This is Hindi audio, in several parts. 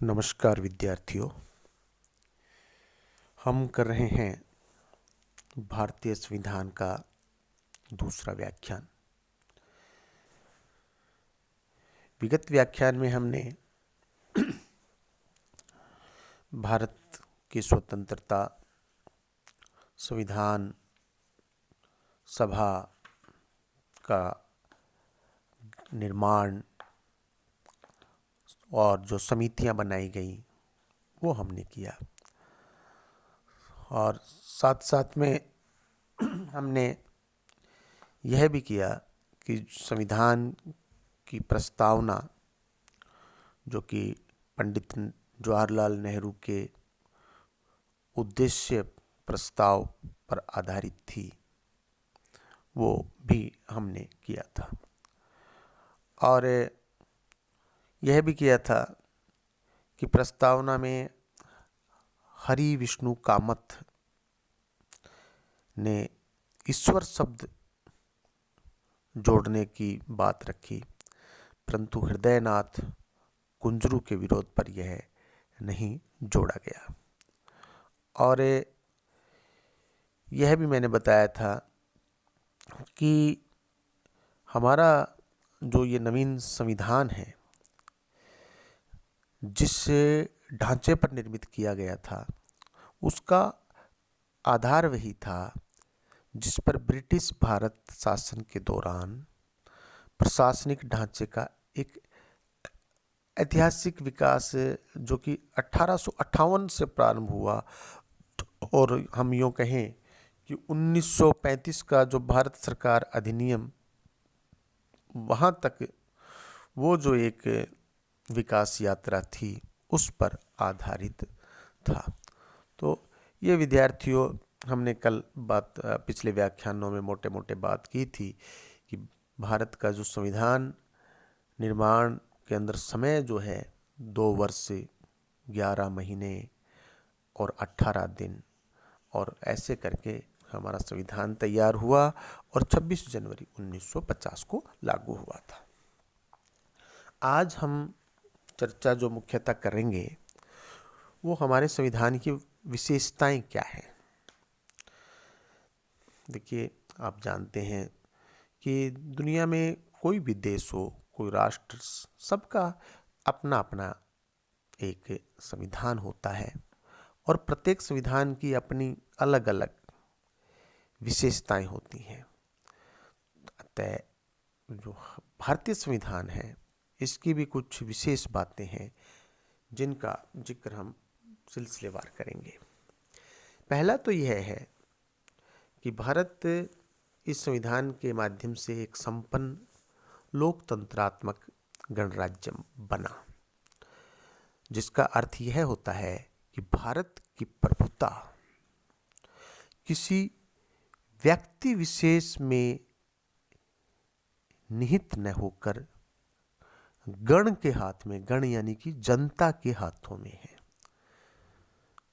नमस्कार विद्यार्थियों। हम कर रहे हैं भारतीय संविधान का दूसरा व्याख्यान। विगत व्याख्यान में हमने भारत की स्वतंत्रता, संविधान सभा का निर्माण और जो समितियां बनाई गई वो हमने किया, और साथ साथ में हमने यह भी किया कि संविधान की प्रस्तावना, जो कि पंडित जवाहरलाल नेहरू के उद्देश्य प्रस्ताव पर आधारित थी, वो भी हमने किया था। और यह भी किया था कि प्रस्तावना में हरि विष्णु कामत ने ईश्वर शब्द जोड़ने की बात रखी, परंतु हृदयनाथ कुंजरू के विरोध पर यह नहीं जोड़ा गया। और यह भी मैंने बताया था कि हमारा जो ये नवीन संविधान है, जिस ढांचे पर निर्मित किया गया था, उसका आधार वही था जिस पर ब्रिटिश भारत शासन के दौरान प्रशासनिक ढांचे का एक ऐतिहासिक विकास, जो कि 1858 से प्रारंभ हुआ, और हम यूँ कहें कि 1935 का जो भारत सरकार अधिनियम, वहाँ तक वो जो एक विकास यात्रा थी उस पर आधारित था। तो ये विद्यार्थियों, हमने कल पिछले व्याख्यानों में मोटे मोटे बात की थी कि भारत का जो संविधान निर्माण के अंदर समय जो है 2 वर्ष 11 महीने और 18 दिन, और ऐसे करके हमारा संविधान तैयार हुआ और 26 जनवरी 1950 को लागू हुआ था। आज हम चर्चा जो मुख्यतः करेंगे वो हमारे संविधान की विशेषताएं क्या हैं। देखिए, आप जानते हैं कि दुनिया में कोई भी देश हो, कोई राष्ट्र, सबका अपना अपना एक संविधान होता है, और प्रत्येक संविधान की अपनी अलग अलग विशेषताएं होती हैं। अतः जो भारतीय संविधान है, इसकी भी कुछ विशेष बातें हैं जिनका जिक्र हम सिलसिलेवार करेंगे। पहला तो यह है कि भारत इस संविधान के माध्यम से एक संपन्न लोकतंत्रात्मक गणराज्य बना, जिसका अर्थ यह होता है कि भारत की प्रभुता किसी व्यक्ति विशेष में निहित न होकर गण के हाथ में, गण यानी कि जनता के हाथों में है।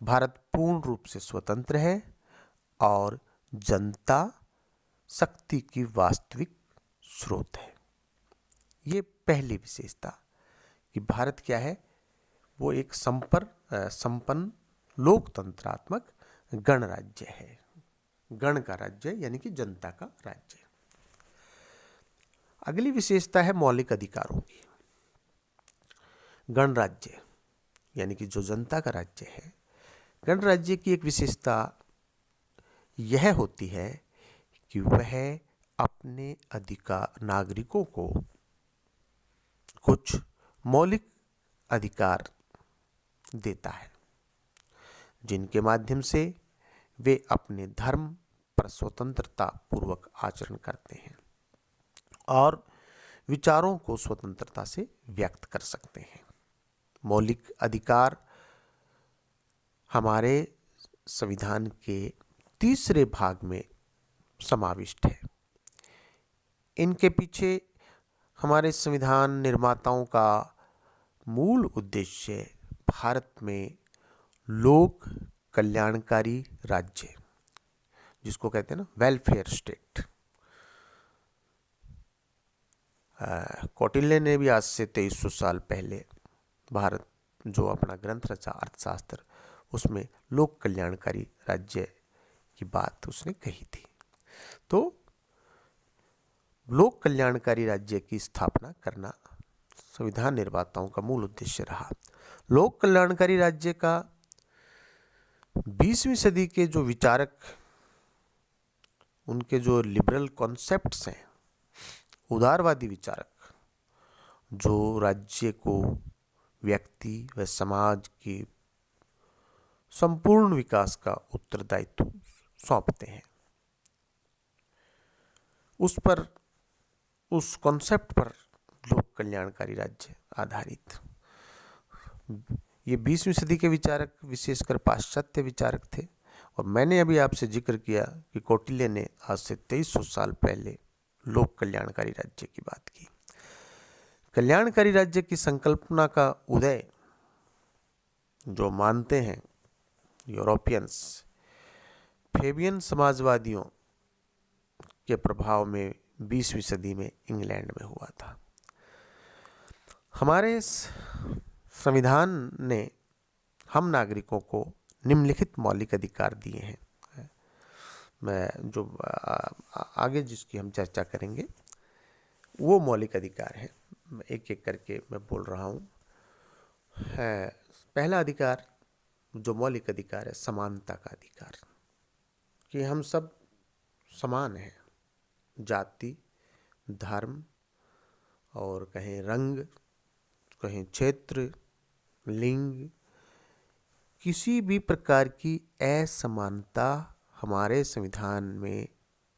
भारत पूर्ण रूप से स्वतंत्र है और जनता शक्ति की वास्तविक स्रोत है। ये पहली विशेषता कि भारत क्या है, वो एक संपन्न लोकतंत्रात्मक गणराज्य है। गण का राज्य यानी कि जनता का राज्य। अगली विशेषता है मौलिक अधिकारों की। गणराज्य यानी कि जो जनता का राज्य है, गणराज्य की एक विशेषता यह होती है कि वह अपने नागरिकों को कुछ मौलिक अधिकार देता है, जिनके माध्यम से वे अपने धर्म पर स्वतंत्रता पूर्वक आचरण करते हैं और विचारों को स्वतंत्रता से व्यक्त कर सकते हैं। मौलिक अधिकार हमारे संविधान के तीसरे भाग में समाविष्ट है। इनके पीछे हमारे संविधान निर्माताओं का मूल उद्देश्य भारत में लोक कल्याणकारी राज्य, जिसको कहते हैं ना वेलफेयर स्टेट। कौटिल्य ने भी आज से 2300 साल पहले भारत जो अपना ग्रंथ रचा अर्थशास्त्र, उसमें लोक कल्याणकारी राज्य की बात उसने कही थी। तो लोक कल्याणकारी राज्य की स्थापना करना संविधान निर्माताओं का मूल उद्देश्य रहा। लोक कल्याणकारी राज्य का 20वीं सदी के जो विचारक, उनके जो लिबरल कॉन्सेप्ट्स हैं, उदारवादी विचारक, जो राज्य को व्यक्ति व समाज के संपूर्ण विकास का उत्तरदायित्व सौंपते हैं, उस कॉन्सेप्ट पर लोक कल्याणकारी राज्य आधारित। ये 20वीं सदी के विचारक विशेषकर पाश्चात्य विचारक थे। और मैंने अभी आपसे जिक्र किया कि कौटिल्य ने आज से 2300 साल पहले लोक कल्याणकारी राज्य की बात की। कल्याणकारी राज्य की संकल्पना का उदय जो मानते हैं यूरोपियंस, फेबियन समाजवादियों के प्रभाव में 20वीं सदी में इंग्लैंड में हुआ था। हमारे संविधान ने हम नागरिकों को निम्नलिखित मौलिक अधिकार दिए हैं। मैं जो आगे जिसकी हम चर्चा करेंगे वो मौलिक अधिकार है, एक एक करके मैं बोल रहा हूँ। पहला अधिकार जो मौलिक अधिकार है, समानता का अधिकार, कि हम सब समान हैं। जाति, धर्म और कहें रंग, कहें क्षेत्र, लिंग, किसी भी प्रकार की असमानता हमारे संविधान में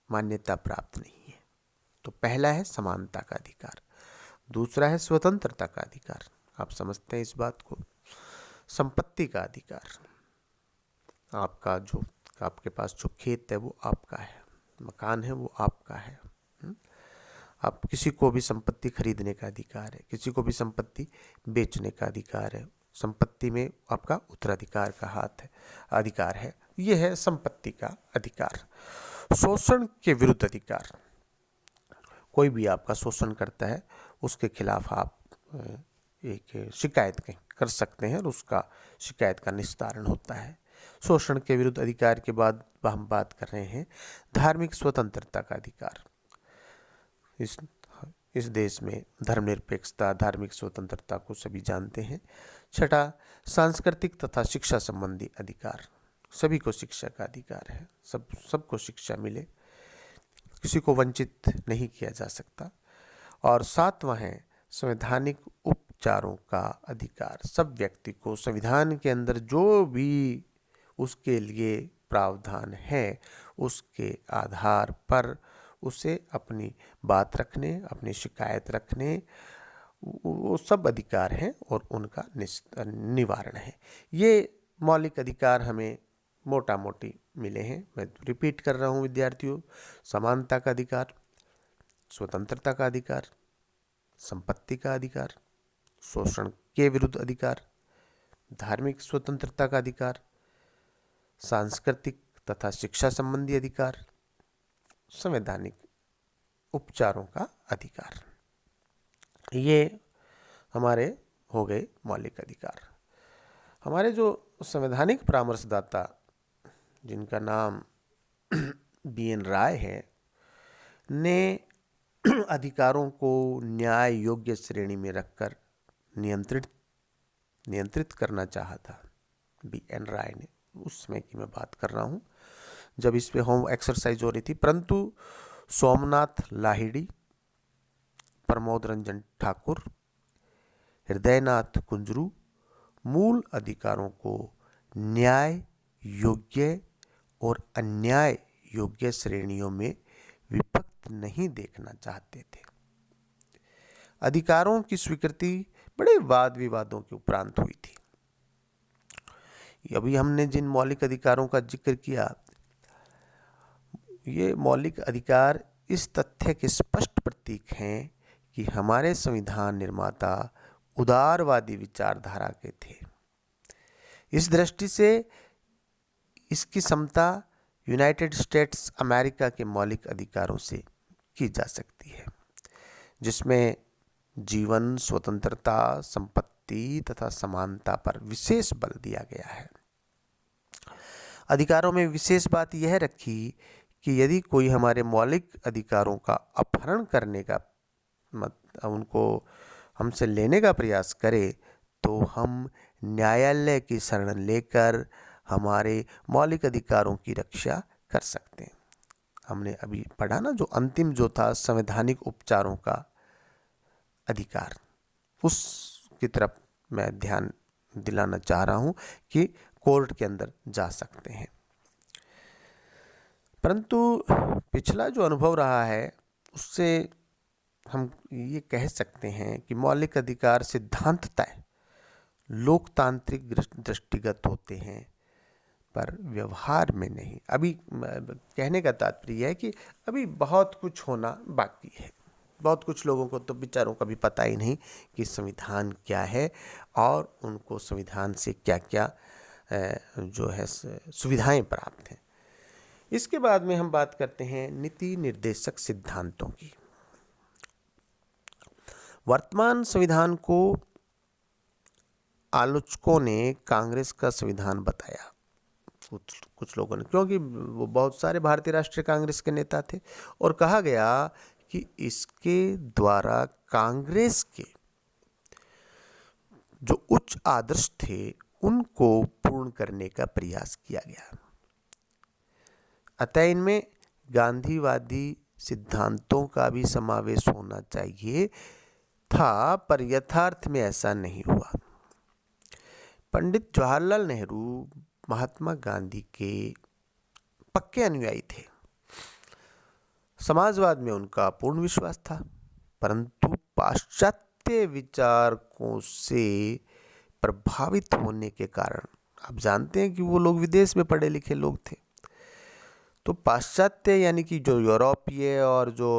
मान्यता प्राप्त नहीं है। तो पहला है समानता का अधिकार। दूसरा है स्वतंत्रता का अधिकार, आप समझते हैं इस बात को। संपत्ति का अधिकार, आपके पास जो खेत है वो आपका है, मकान है वो आपका है। आप किसी को भी संपत्ति खरीदने का अधिकार है, किसी को भी संपत्ति बेचने का अधिकार है। संपत्ति में आपका उत्तराधिकार का अधिकार है। यह है संपत्ति का अधिकार। शोषण के विरुद्ध अधिकार, कोई भी आपका शोषण करता है उसके खिलाफ आप एक शिकायत कर सकते हैं और उसका शिकायत का निस्तारण होता है। शोषण के विरुद्ध अधिकार के बाद हम बात कर रहे हैं धार्मिक स्वतंत्रता का अधिकार। इस देश में धर्मनिरपेक्षता, धार्मिक स्वतंत्रता को सभी जानते हैं। छठा, सांस्कृतिक तथा शिक्षा संबंधी अधिकार, सभी को शिक्षा का अधिकार है, सबको शिक्षा मिले, किसी को वंचित नहीं किया जा सकता। और सातवां है संवैधानिक उपचारों का अधिकार। सब व्यक्ति को संविधान के अंदर जो भी उसके लिए प्रावधान है उसके आधार पर उसे अपनी बात रखने, अपनी शिकायत रखने, वो सब अधिकार हैं और उनका निवारण है। ये मौलिक अधिकार हमें मोटा मोटी मिले हैं। मैं रिपीट कर रहा हूँ विद्यार्थियों, समानता का अधिकार, स्वतंत्रता का अधिकार, संपत्ति का अधिकार, शोषण के विरुद्ध अधिकार, धार्मिक स्वतंत्रता का अधिकार, सांस्कृतिक तथा शिक्षा संबंधी अधिकार, संवैधानिक उपचारों का अधिकार। ये हमारे हो गए मौलिक अधिकार। हमारे जो संवैधानिक परामर्शदाता जिनका नाम BN राय है, ने अधिकारों को न्याय योग्य श्रेणी में रखकर नियंत्रित करना चाहा था। BN राय ने, उस समय की मैं बात कर रहा हूँ जब इस पे होम एक्सरसाइज हो रही थी। परंतु सोमनाथ लाहिड़ी, प्रमोद रंजन ठाकुर, हृदयनाथ कुंजरू मूल अधिकारों को न्याय योग्य और अन्याय योग्य श्रेणियों में विभक्त नहीं देखना चाहते थे। अधिकारों की स्वीकृति बड़े वाद विवादों के उपरांत हुई थी। अभी हमने जिन मौलिक अधिकारों का जिक्र किया, ये मौलिक अधिकार इस तथ्य के स्पष्ट प्रतीक हैं कि हमारे संविधान निर्माता उदारवादी विचारधारा के थे। इस दृष्टि से इसकी समता यूनाइटेड स्टेट्स अमेरिका के मौलिक अधिकारों से की जा सकती है, जिसमें जीवन, स्वतंत्रता, संपत्ति मुक्ति तथा समानता पर विशेष बल दिया गया है। अधिकारों में विशेष बात यह रखी कि यदि कोई हमारे मौलिक अधिकारों का अपहरण करने का उनको हमसे लेने का प्रयास करे तो हम न्यायालय की शरण लेकर हमारे मौलिक अधिकारों की रक्षा कर सकते हैं। हमने अभी पढ़ा ना, जो अंतिम जो था संवैधानिक उपचारों का अधिकार, उसकी तरफ मैं ध्यान दिलाना चाह रहा हूं कि कोर्ट के अंदर जा सकते हैं। परंतु पिछला जो अनुभव रहा है उससे हम ये कह सकते हैं कि मौलिक अधिकार सिद्धांततः लोकतांत्रिक दृष्टिगत होते हैं पर व्यवहार में नहीं। अभी कहने का तात्पर्य है कि अभी बहुत कुछ होना बाकी है। बहुत कुछ लोगों को तो बेचारों का भी पता ही नहीं कि संविधान क्या है और उनको संविधान से क्या क्या जो है सुविधाएं प्राप्त हैं। इसके बाद में हम बात करते हैं नीति निर्देशक सिद्धांतों की। वर्तमान संविधान को आलोचकों ने कांग्रेस का संविधान बताया, कुछ लोगों ने, क्योंकि वो बहुत सारे भारतीय राष्ट्रीय कांग्रेस के नेता थे, और कहा गया कि इसके द्वारा कांग्रेस के जो उच्च आदर्श थे उनको पूर्ण करने का प्रयास किया गया। अतः इनमें गांधीवादी सिद्धांतों का भी समावेश होना चाहिए था, पर यथार्थ में ऐसा नहीं हुआ। पंडित जवाहरलाल नेहरू महात्मा गांधी के पक्के अनुयायी थे। समाजवाद में उनका पूर्ण विश्वास था, परंतु पाश्चात्य विचारकों से प्रभावित होने के कारण, आप जानते हैं कि वो लोग विदेश में पढ़े लिखे लोग थे, तो पाश्चात्य यानी कि जो यूरोपीय और जो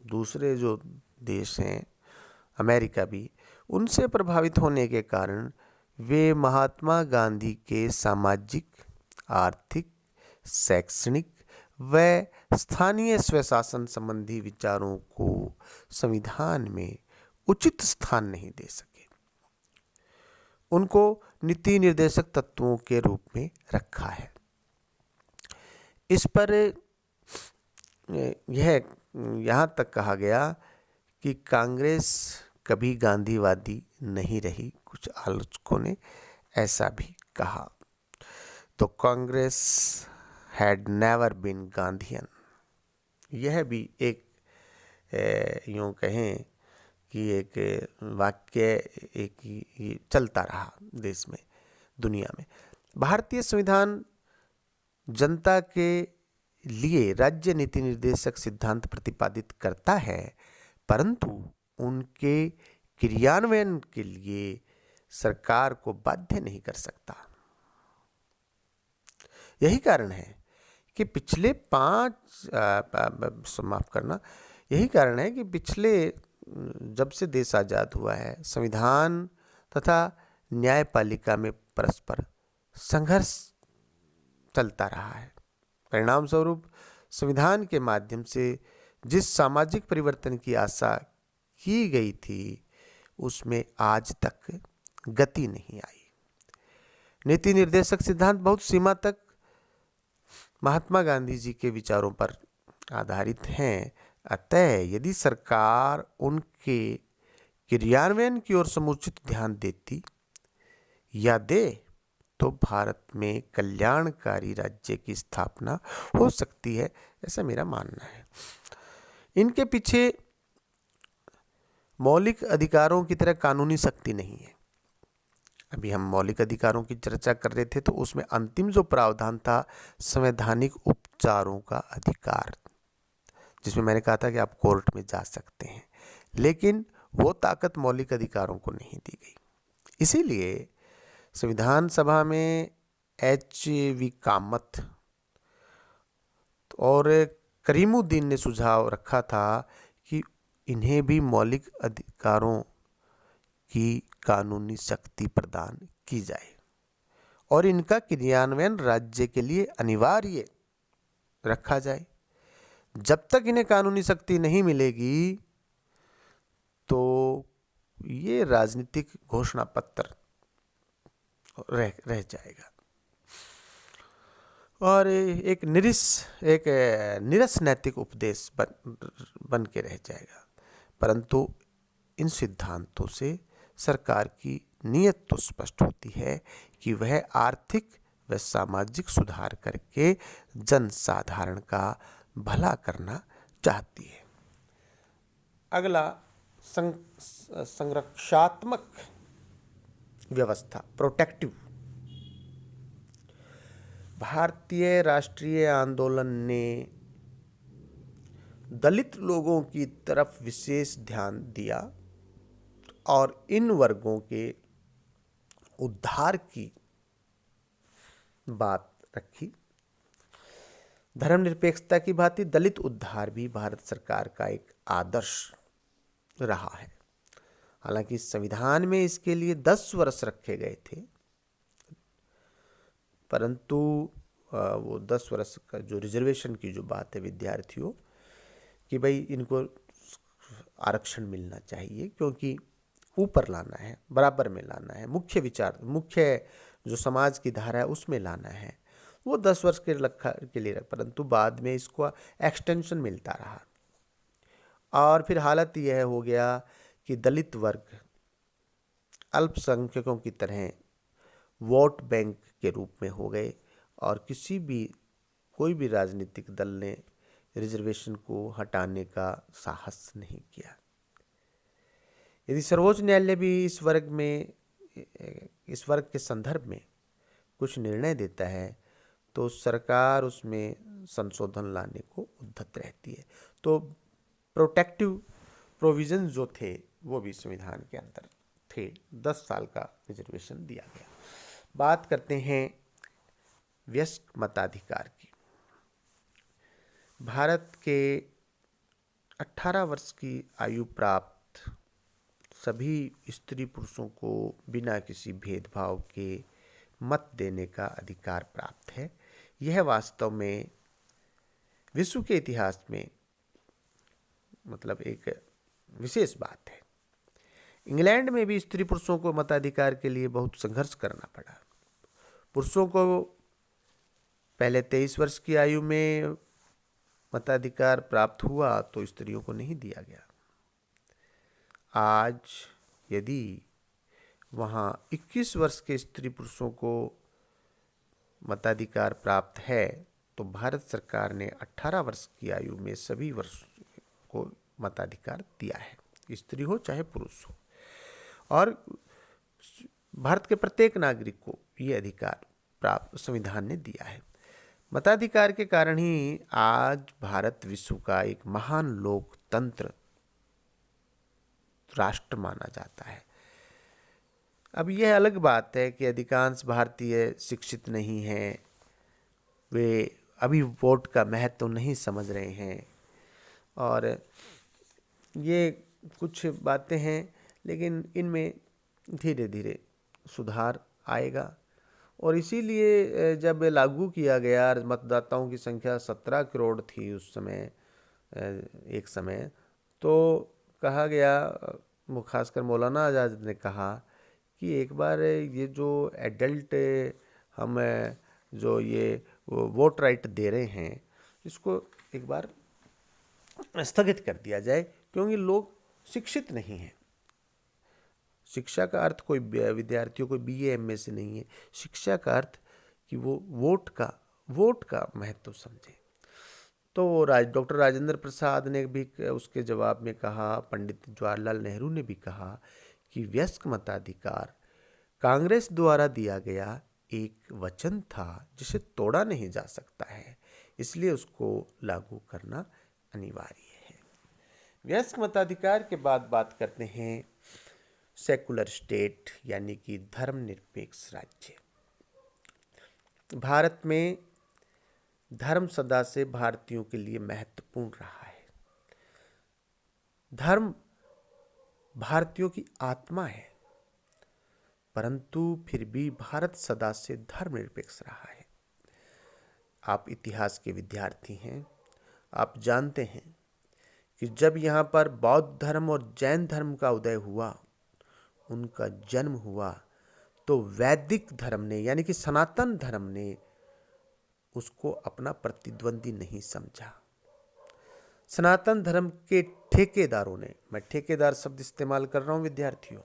दूसरे जो देश हैं, अमेरिका भी, उनसे प्रभावित होने के कारण वे महात्मा गांधी के सामाजिक, आर्थिक, शैक्षणिक व स्थानीय स्वशासन संबंधी विचारों को संविधान में उचित स्थान नहीं दे सके। उनको नीति निर्देशक तत्वों के रूप में रखा है। इस पर यहाँ तक कहा गया कि कांग्रेस कभी गांधीवादी नहीं रही। कुछ आलोचकों ने ऐसा भी कहा। तो Congress had never been Gandhian, यह भी एक यूँ कहें कि एक वाक्य एक चलता रहा देश में, दुनिया में। भारतीय संविधान जनता के लिए राज्य नीति निर्देशक सिद्धांत प्रतिपादित करता है, परंतु उनके क्रियान्वयन के लिए सरकार को बाध्य नहीं कर सकता। यही कारण है कि यही कारण है कि पिछले जब से देश आज़ाद हुआ है, संविधान तथा न्यायपालिका में परस्पर संघर्ष चलता रहा है। परिणाम स्वरूप संविधान के माध्यम से जिस सामाजिक परिवर्तन की आशा की गई थी उसमें आज तक गति नहीं आई। नीति निर्देशक सिद्धांत बहुत सीमा तक महात्मा गांधी जी के विचारों पर आधारित हैं। अतः यदि सरकार उनके क्रियान्वयन की ओर समुचित ध्यान देती या दे तो भारत में कल्याणकारी राज्य की स्थापना हो सकती है, ऐसा मेरा मानना है। इनके पीछे मौलिक अधिकारों की तरह कानूनी शक्ति नहीं है। अभी हम मौलिक अधिकारों की चर्चा कर रहे थे तो उसमें अंतिम जो प्रावधान था संवैधानिक उपचारों का अधिकार, जिसमें मैंने कहा था कि आप कोर्ट में जा सकते हैं, लेकिन वो ताकत मौलिक अधिकारों को नहीं दी गई। इसीलिए संविधान सभा में H.V. कामत और करीमुद्दीन ने सुझाव रखा था कि इन्हें भी मौलिक अधिकारों की कानूनी शक्ति प्रदान की जाए और इनका क्रियान्वयन राज्य के लिए अनिवार्य रखा जाए। जब तक इन्हें कानूनी शक्ति नहीं मिलेगी तो ये राजनीतिक घोषणा पत्र रह जाएगा और एक निरस नैतिक उपदेश बन के रह जाएगा। परंतु इन सिद्धांतों से सरकार की नीयत तो स्पष्ट होती है कि वह आर्थिक व सामाजिक सुधार करके जनसाधारण का भला करना चाहती है। अगला संरक्षात्मक व्यवस्था, प्रोटेक्टिव। भारतीय राष्ट्रीय आंदोलन ने दलित लोगों की तरफ विशेष ध्यान दिया और इन वर्गों के उद्धार की बात रखी। धर्मनिरपेक्षता की भांति दलित उद्धार भी भारत सरकार का एक आदर्श रहा है। हालांकि संविधान में इसके लिए 10 वर्ष रखे गए थे, परंतु वो 10 वर्ष का जो रिजर्वेशन की जो बात है विद्यार्थियों कि भाई इनको आरक्षण मिलना चाहिए, क्योंकि ऊपर लाना है, बराबर में लाना है, मुख्य जो समाज की धारा है उसमें लाना है, वो 10 वर्ष के लिए परंतु बाद में इसको एक्सटेंशन मिलता रहा और फिर हालत यह हो गया कि दलित वर्ग अल्पसंख्यकों की तरह वोट बैंक के रूप में हो गए और कोई भी राजनीतिक दल ने रिजर्वेशन को हटाने का साहस नहीं किया। यदि सर्वोच्च न्यायालय भी इस वर्ग के संदर्भ में कुछ निर्णय देता है तो सरकार उसमें संशोधन लाने को उद्यत रहती है। तो प्रोटेक्टिव प्रोविजन जो थे वो भी संविधान के अंदर थे। 10 साल का रिजर्वेशन दिया गया। बात करते हैं वयस्क मताधिकार की। भारत के 18 वर्ष की आयु प्राप्त सभी स्त्री पुरुषों को बिना किसी भेदभाव के मत देने का अधिकार प्राप्त है। यह वास्तव में विश्व के इतिहास में मतलब एक विशेष बात है। इंग्लैंड में भी स्त्री पुरुषों को मताधिकार के लिए बहुत संघर्ष करना पड़ा। पुरुषों को पहले 23 वर्ष की आयु में मताधिकार प्राप्त हुआ तो स्त्रियों को नहीं दिया गया। आज यदि वहाँ 21 वर्ष के स्त्री पुरुषों को मताधिकार प्राप्त है तो भारत सरकार ने 18 वर्ष की आयु में सभी वर्ष को मताधिकार दिया है, स्त्री हो चाहे पुरुष हो। और भारत के प्रत्येक नागरिक को ये अधिकार प्राप्त संविधान ने दिया है। मताधिकार के कारण ही आज भारत विश्व का एक महान लोकतंत्र राष्ट्र माना जाता है। अब यह अलग बात है कि अधिकांश भारतीय शिक्षित नहीं हैं, वे अभी वोट का महत्व नहीं समझ रहे हैं और ये कुछ बातें हैं, लेकिन इनमें धीरे धीरे सुधार आएगा। और इसीलिए जब लागू किया गया, मतदाताओं की संख्या 17 करोड़ थी उस समय, एक समय, तो कहा गया, खासकर मौलाना आज़ाद ने कहा कि एक बार ये जो एडल्ट हम जो ये वोट राइट दे रहे हैं इसको एक बार स्थगित कर दिया जाए, क्योंकि लोग शिक्षित नहीं हैं। शिक्षा का अर्थ कोई विद्यार्थियों को BA MA से नहीं है। शिक्षा का अर्थ कि वो वोट का महत्व समझे। तो डॉक्टर राजेंद्र प्रसाद ने भी उसके जवाब में कहा, पंडित जवाहरलाल नेहरू ने भी कहा कि वयस्क मताधिकार कांग्रेस द्वारा दिया गया एक वचन था जिसे तोड़ा नहीं जा सकता है, इसलिए उसको लागू करना अनिवार्य है। वयस्क मताधिकार के बाद बात करते हैं सेकुलर स्टेट यानी कि धर्मनिरपेक्ष राज्य। भारत में धर्म सदा से भारतीयों के लिए महत्वपूर्ण रहा है। धर्म भारतीयों की आत्मा है, परंतु फिर भी भारत सदा से धर्मनिरपेक्ष रहा है। आप इतिहास के विद्यार्थी हैं, आप जानते हैं कि जब यहाँ पर बौद्ध धर्म और जैन धर्म का उदय हुआ उनका जन्म हुआ तो वैदिक धर्म ने यानी कि सनातन धर्म ने उसको अपना प्रतिद्वंदी नहीं समझा। सनातन धर्म के ठेकेदारों ने, मैं ठेकेदार शब्द इस्तेमाल कर रहा हूं विद्यार्थियों,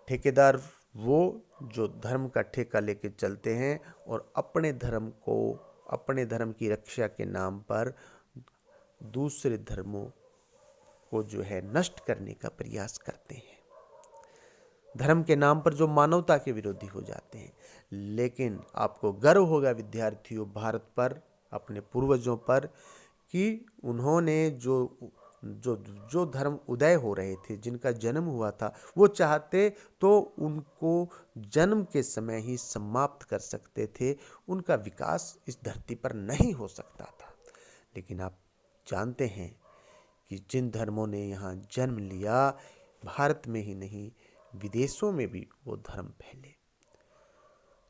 ठेकेदार वो जो धर्म का ठेका लेके चलते हैं और अपने धर्म को, अपने धर्म की रक्षा के नाम पर दूसरे धर्मों को जो है नष्ट करने का प्रयास करते हैं, धर्म के नाम पर जो मानवता के विरोधी हो जाते हैं। लेकिन आपको गर्व होगा विद्यार्थियों भारत पर, अपने पूर्वजों पर, कि उन्होंने जो जो जो धर्म उदय हो रहे थे, जिनका जन्म हुआ था, वो चाहते तो उनको जन्म के समय ही समाप्त कर सकते थे, उनका विकास इस धरती पर नहीं हो सकता था। लेकिन आप जानते हैं कि जिन धर्मों ने यहाँ जन्म लिया, भारत में ही नहीं विदेशों में भी वो धर्म फैले।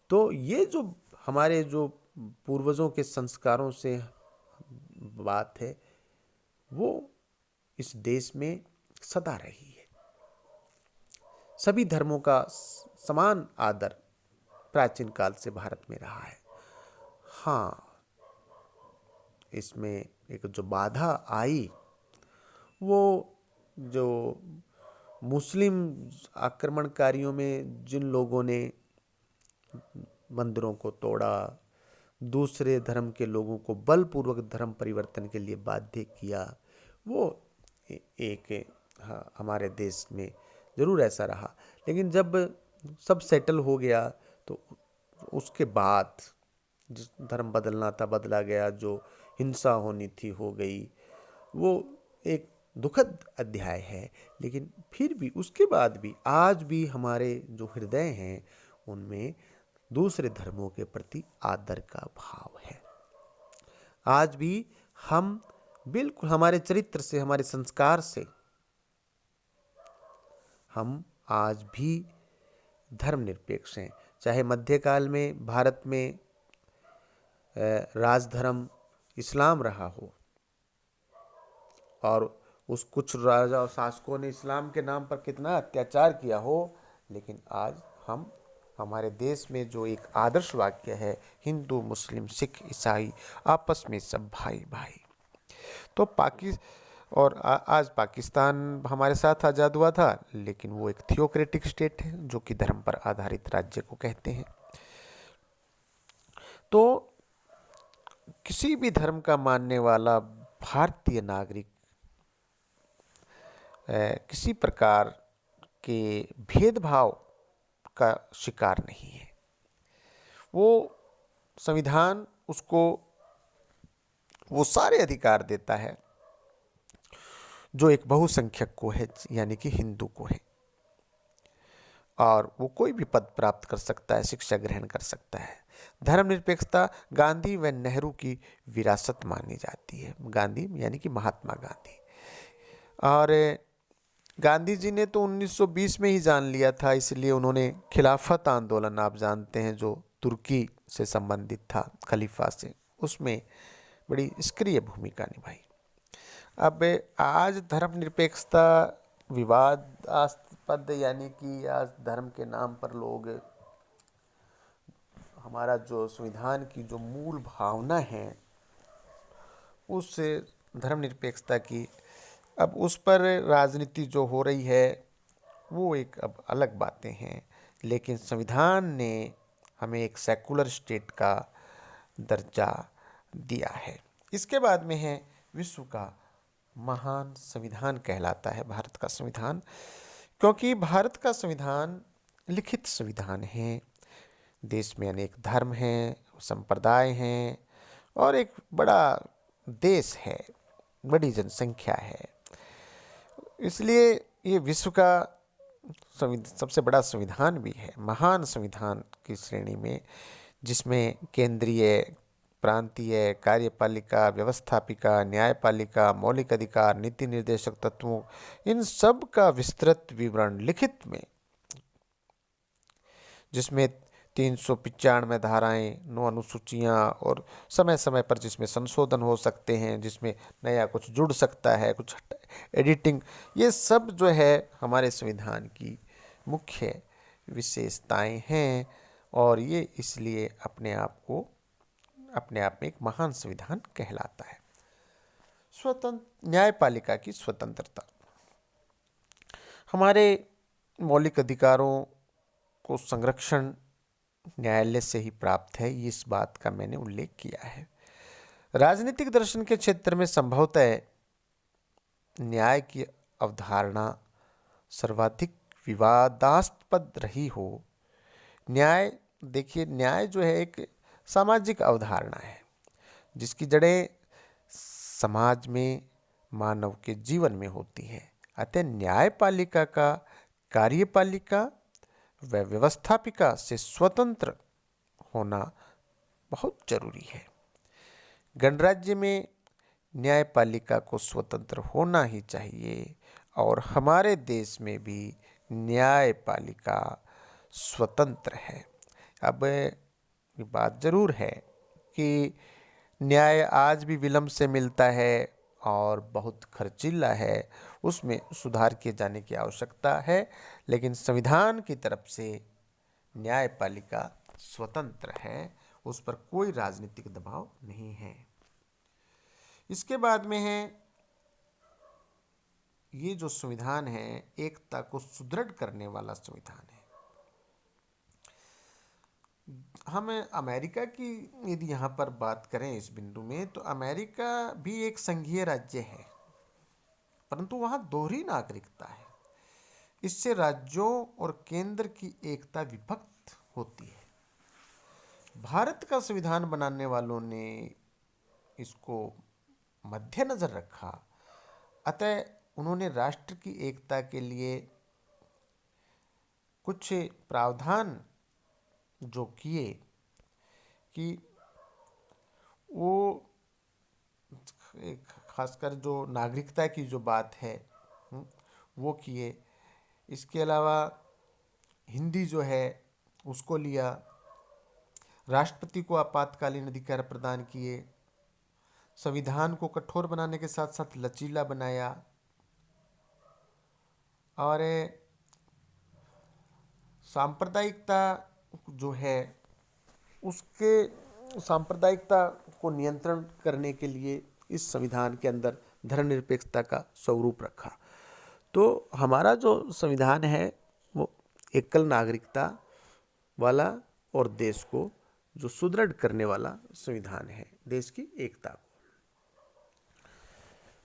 तो ये जो हमारे जो पूर्वजों के संस्कारों से बात है, वो इस देश में सदा रही है। सभी धर्मों का समान आदर प्राचीन काल से भारत में रहा है। हाँ, इसमें एक जो बाधा आई वो जो मुस्लिम आक्रमणकारियों में जिन लोगों ने मंदिरों को तोड़ा, दूसरे धर्म के लोगों को बलपूर्वक धर्म परिवर्तन के लिए बाध्य किया, वो एक हमारे देश में ज़रूर ऐसा रहा। लेकिन जब सब सेटल हो गया तो उसके बाद जिस धर्म बदलना था बदला गया, जो हिंसा होनी थी हो गई, वो एक दुखद अध्याय है। लेकिन फिर भी उसके बाद भी आज भी हमारे जो हृदय हैं उनमें दूसरे धर्मों के प्रति आदर का भाव है। आज भी हम बिल्कुल हमारे चरित्र से, हमारे संस्कार से हम आज भी धर्मनिरपेक्ष हैं। चाहे मध्यकाल में भारत में राजधर्म इस्लाम रहा हो और उस कुछ राजा और शासकों ने इस्लाम के नाम पर कितना अत्याचार किया हो, लेकिन आज हम, हमारे देश में जो एक आदर्श वाक्य है, हिंदू मुस्लिम सिख ईसाई आपस में सब भाई भाई। तो आज पाकिस्तान हमारे साथ आज़ाद हुआ था, लेकिन वो एक थियोक्रेटिक स्टेट है जो कि धर्म पर आधारित राज्य को कहते हैं। तो किसी भी धर्म का मानने वाला भारतीय नागरिक किसी प्रकार के भेदभाव का शिकार नहीं है। वो संविधान उसको वो सारे अधिकार देता है जो एक बहुसंख्यक को है, यानी कि हिंदू को है, और वो कोई भी पद प्राप्त कर सकता है, शिक्षा ग्रहण कर सकता है। धर्मनिरपेक्षता गांधी व नेहरू की विरासत मानी जाती है। गांधी यानी कि महात्मा गांधी, और गांधी जी ने तो 1920 में ही जान लिया था, इसलिए उन्होंने खिलाफत आंदोलन, आप जानते हैं, जो तुर्की से संबंधित था, खलीफा से, उसमें बड़ी सक्रिय भूमिका निभाई। अब आज धर्मनिरपेक्षता विवादास्पद, यानी कि आज धर्म के नाम पर लोग, हमारा जो संविधान की जो मूल भावना है उस धर्मनिरपेक्षता की, अब उस पर राजनीति जो हो रही है वो एक अब अलग बातें हैं। लेकिन संविधान ने हमें एक सेकुलर स्टेट का दर्जा दिया है। इसके बाद में है विश्व का महान संविधान कहलाता है भारत का संविधान, क्योंकि भारत का संविधान लिखित संविधान है। देश में अनेक धर्म हैं, संप्रदाय हैं, और एक बड़ा देश है, बड़ी जनसंख्या है, इसलिए ये विश्व का सबसे बड़ा संविधान भी है, महान संविधान की श्रेणी में, जिसमें केंद्रीय, प्रांतीय, कार्यपालिका, व्यवस्थापिका, न्यायपालिका, मौलिक अधिकार, नीति निर्देशक तत्वों, इन सब का विस्तृत विवरण लिखित में, जिसमें 395 धाराएं, 9 अनुसूचियां और समय समय पर जिसमें संशोधन हो सकते हैं, जिसमें नया कुछ जुड़ सकता है, कुछ एडिटिंग, ये सब जो है हमारे संविधान की मुख्य विशेषताएं हैं। और ये इसलिए अपने आप में एक महान संविधान कहलाता है। स्वतंत्र न्यायपालिका की स्वतंत्रता हमारे मौलिक अधिकारों को संरक्षण न्यायालय से ही प्राप्त है, इस बात का मैंने उल्लेख किया है। राजनीतिक दर्शन के क्षेत्र में संभवतः न्याय की अवधारणा सर्वाधिक विवादास्पद रही हो। न्याय, देखिए, न्याय जो है एक सामाजिक अवधारणा है जिसकी जड़ें समाज में मानव के जीवन में होती है। अतः न्यायपालिका का कार्यपालिका व व्यवस्थापिका से स्वतंत्र होना बहुत जरूरी है। गणराज्य में न्यायपालिका को स्वतंत्र होना ही चाहिए और हमारे देश में भी न्यायपालिका स्वतंत्र है। अब ये बात जरूर है कि न्याय आज भी विलंब से मिलता है और बहुत खर्चीला है, उसमें सुधार किए जाने की आवश्यकता है, लेकिन संविधान की तरफ से न्यायपालिका स्वतंत्र है, उस पर कोई राजनीतिक दबाव नहीं है। इसके बाद में है, ये जो संविधान है एकता को सुदृढ़ करने वाला संविधान है। हम अमेरिका की यदि यहाँ पर बात करें इस बिंदु में, तो अमेरिका भी एक संघीय राज्य है, परंतु वहाँ दोहरी नागरिकता है। इससे राज्यों और केंद्र की एकता विभक्त होती है। भारत का संविधान बनाने वालों ने इसको मद्देनजर रखा, अतः उन्होंने राष्ट्र की एकता के लिए कुछ प्रावधान जो किए कि वो खासकर जो नागरिकता की जो बात है वो किए। इसके अलावा हिंदी जो है उसको लिया, राष्ट्रपति को आपातकालीन अधिकार प्रदान किए, संविधान को कठोर बनाने के साथ साथ लचीला बनाया और सांप्रदायिकता जो है उसके सांप्रदायिकता को नियंत्रण करने के लिए इस संविधान के अंदर धर्मनिरपेक्षता का स्वरूप रखा। तो हमारा जो संविधान है वो एकल नागरिकता वाला और देश को जो सुदृढ़ करने वाला संविधान है, देश की एकता को।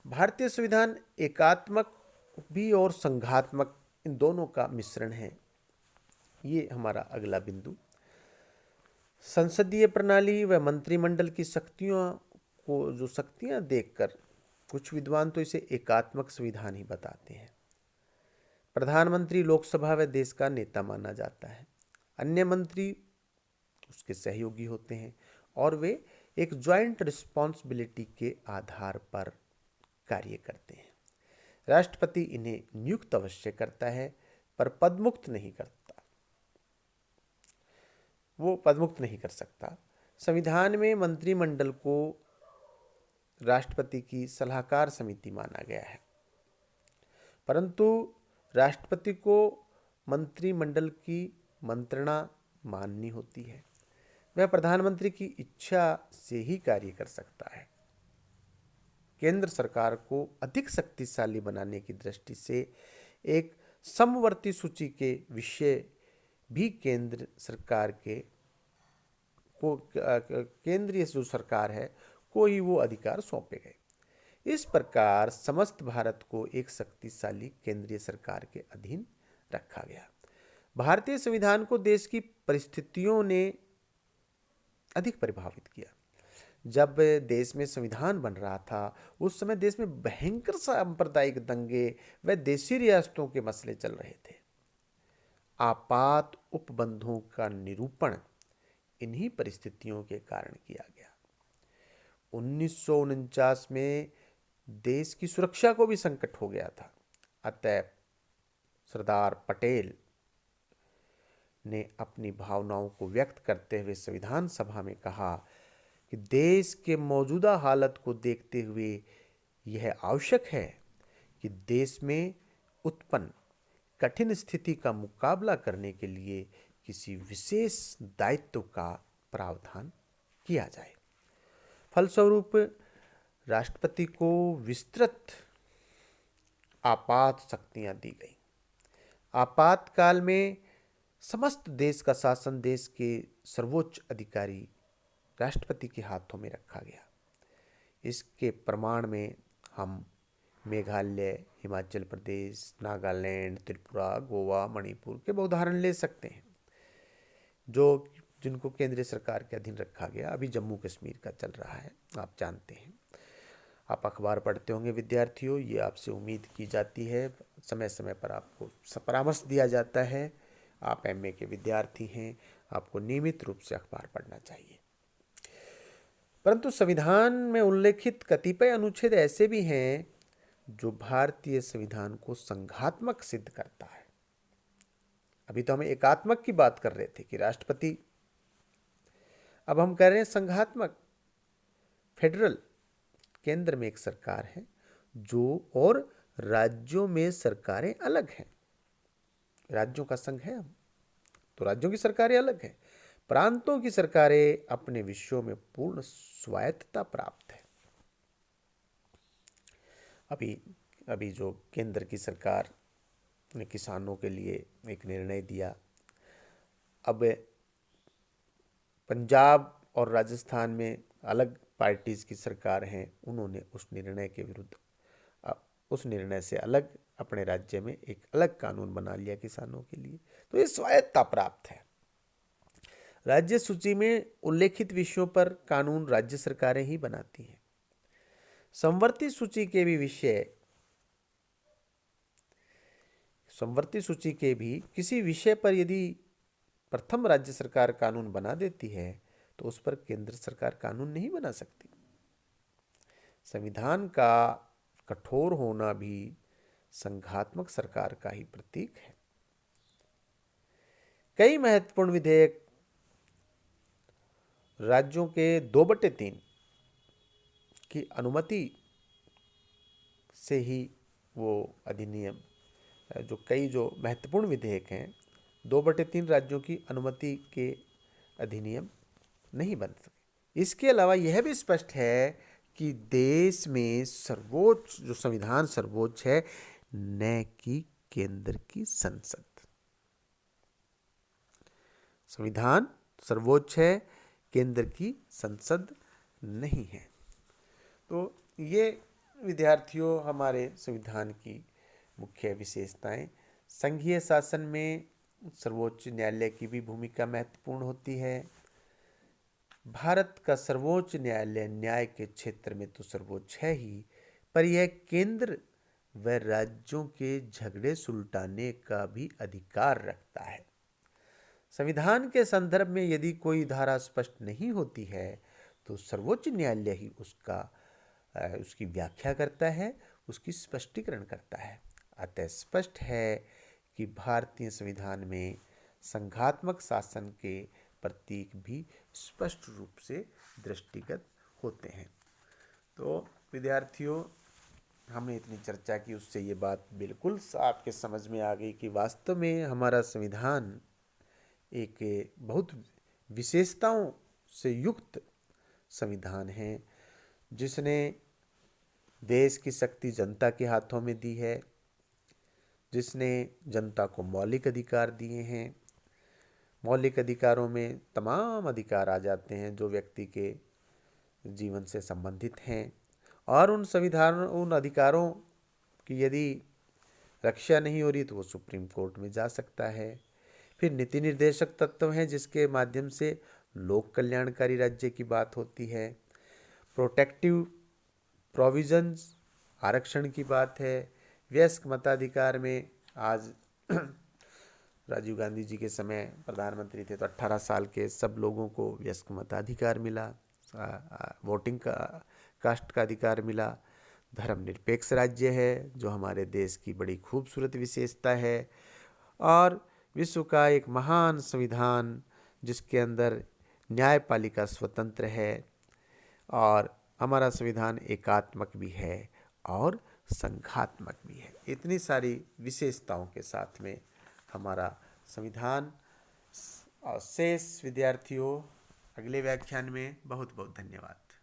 भारतीय संविधान एकात्मक भी और संघात्मक, इन दोनों का मिश्रण है। ये हमारा अगला बिंदु। संसदीय प्रणाली व मंत्रिमंडल की शक्तियां देखकर कुछ विद्वान तो इसे एकात्मक संविधान ही बताते हैं। प्रधानमंत्री लोकसभा व देश का नेता माना जाता है, अन्य मंत्री उसके सहयोगी होते हैं और वे एक ज्वाइंट रिस्पॉन्सिबिलिटी के आधार पर कार्य करते हैं। राष्ट्रपति इन्हें नियुक्त अवश्य करता है पर पदमुक्त नहीं करता, वो पदमुक्त नहीं कर सकता। संविधान में मंत्रिमंडल को राष्ट्रपति की सलाहकार समिति माना गया है, परंतु राष्ट्रपति को मंत्रिमंडल की मंत्रणा माननी होती है। वह प्रधानमंत्री की इच्छा से ही कार्य कर सकता है। केंद्र सरकार को अधिक शक्तिशाली बनाने की दृष्टि से एक समवर्ती सूची के विषय भी केंद्र सरकार को केंद्रीय जो सरकार है को ही वो अधिकार सौंपे गए। इस प्रकार समस्त भारत को एक शक्तिशाली केंद्रीय सरकार के अधीन रखा गया। भारतीय संविधान को देश की परिस्थितियों ने अधिक प्रभावित किया। जब देश में संविधान बन रहा था उस समय देश में भयंकर सांप्रदायिक दंगे व देशी रियासतों के मसले चल रहे थे। आपात उपबंधों का निरूपण इन्हीं परिस्थितियों के कारण किया गया। 1949 में देश की सुरक्षा को भी संकट हो गया था, अतः सरदार पटेल ने अपनी भावनाओं को व्यक्त करते हुए संविधान सभा में कहा कि देश के मौजूदा हालत को देखते हुए यह आवश्यक है कि देश में उत्पन्न कठिन स्थिति का मुकाबला करने के लिए किसी विशेष दायित्व का प्रावधान किया जाए। फलस्वरूप राष्ट्रपति को विस्तृत आपात शक्तियां दी गई। आपातकाल में समस्त देश का शासन देश के सर्वोच्च अधिकारी राष्ट्रपति के हाथों में रखा गया। इसके प्रमाण में हम मेघालय, हिमाचल प्रदेश, नागालैंड, त्रिपुरा, गोवा, मणिपुर के उदाहरण ले सकते हैं जिनको केंद्रीय सरकार के अधीन रखा गया। अभी जम्मू कश्मीर का चल रहा है, आप जानते हैं। आप अखबार पढ़ते होंगे विद्यार्थियों, ये आपसे उम्मीद की जाती है, समय समय पर आपको परामर्श दिया जाता है। आप एमए के विद्यार्थी हैं, आपको नियमित रूप से अखबार पढ़ना चाहिए। परंतु संविधान में उल्लेखित कतिपय अनुच्छेद ऐसे भी हैं जो भारतीय संविधान को संघात्मक सिद्ध करता है। अभी तो हम एकात्मक की बात कर रहे थे कि राष्ट्रपति, अब हम कह रहे हैं संघात्मक, फेडरल। केंद्र में एक सरकार है और राज्यों में सरकारें अलग हैं। राज्यों का संघ है हम, तो राज्यों की सरकारें अलग हैं। प्रांतों की सरकारें अपने विषयों में पूर्ण स्वायत्तता प्राप्त है। अभी जो केंद्र की सरकार ने किसानों के लिए एक निर्णय दिया, अब पंजाब और राजस्थान में अलग पार्टीज की सरकार हैं, उन्होंने उस निर्णय के विरुद्ध, उस निर्णय से अलग अपने राज्य में एक अलग कानून बना लिया किसानों के लिए। तो ये स्वायत्तता प्राप्त है। राज्य सूची में उल्लेखित विषयों पर कानून राज्य सरकारें ही बनाती हैं। समवर्ती सूची के भी किसी विषय पर यदि प्रथम राज्य सरकार कानून बना देती है तो उस पर केंद्र सरकार कानून नहीं बना सकती। संविधान का कठोर होना भी संघात्मक सरकार का ही प्रतीक है। कई महत्वपूर्ण विधेयक राज्यों के 2/3 की अनुमति से ही वो अधिनियम, जो महत्वपूर्ण विधेयक हैं 2/3 राज्यों की अनुमति के अधीनियम नहीं बन सके। इसके अलावा यह भी स्पष्ट है कि देश में सर्वोच्च, जो संविधान सर्वोच्च है, न कि केंद्र की संसद। संविधान सर्वोच्च है, केंद्र की संसद नहीं है। तो ये विद्यार्थियों हमारे संविधान की मुख्य विशेषताएं। संघीय शासन में सर्वोच्च न्यायालय की भी भूमिका महत्वपूर्ण होती है। भारत का सर्वोच्च न्यायालय न्याय के क्षेत्र में तो सर्वोच्च है ही, पर यह केंद्र व राज्यों के झगड़े सुलटाने का भी अधिकार रखता है। संविधान के संदर्भ में यदि कोई धारा स्पष्ट नहीं होती है तो सर्वोच्च न्यायालय ही उसकी व्याख्या करता है, उसकी स्पष्टीकरण करता है। अतः स्पष्ट है कि भारतीय संविधान में संघात्मक शासन के प्रतीक भी स्पष्ट रूप से दृष्टिगत होते हैं। तो विद्यार्थियों, हमने इतनी चर्चा की, उससे ये बात बिल्कुल आपके समझ में आ गई कि वास्तव में हमारा संविधान एक बहुत विशेषताओं से युक्त संविधान है, जिसने देश की शक्ति जनता के हाथों में दी है, जिसने जनता को मौलिक अधिकार दिए हैं। मौलिक अधिकारों में तमाम अधिकार आ जाते हैं जो व्यक्ति के जीवन से संबंधित हैं, और उन अधिकारों की यदि रक्षा नहीं हो रही तो वो सुप्रीम कोर्ट में जा सकता है। फिर नीति निर्देशक तत्व हैं जिसके माध्यम से लोक कल्याणकारी राज्य की बात होती है। प्रोटेक्टिव प्रोविजंस, आरक्षण की बात है। वयस्क मताधिकार में आज राजीव गांधी जी के समय प्रधानमंत्री थे तो 18 साल के सब लोगों को वयस्क मताधिकार मिला, वोटिंग का कास्ट का अधिकार मिला। धर्मनिरपेक्ष राज्य है जो हमारे देश की बड़ी खूबसूरत विशेषता है। और विश्व का एक महान संविधान जिसके अंदर न्यायपालिका स्वतंत्र है और हमारा संविधान एकात्मक भी है और संघात्मक भी है। इतनी सारी विशेषताओं के साथ में हमारा संविधान। और शेष विद्यार्थियों, अगले व्याख्यान में बहुत बहुत धन्यवाद।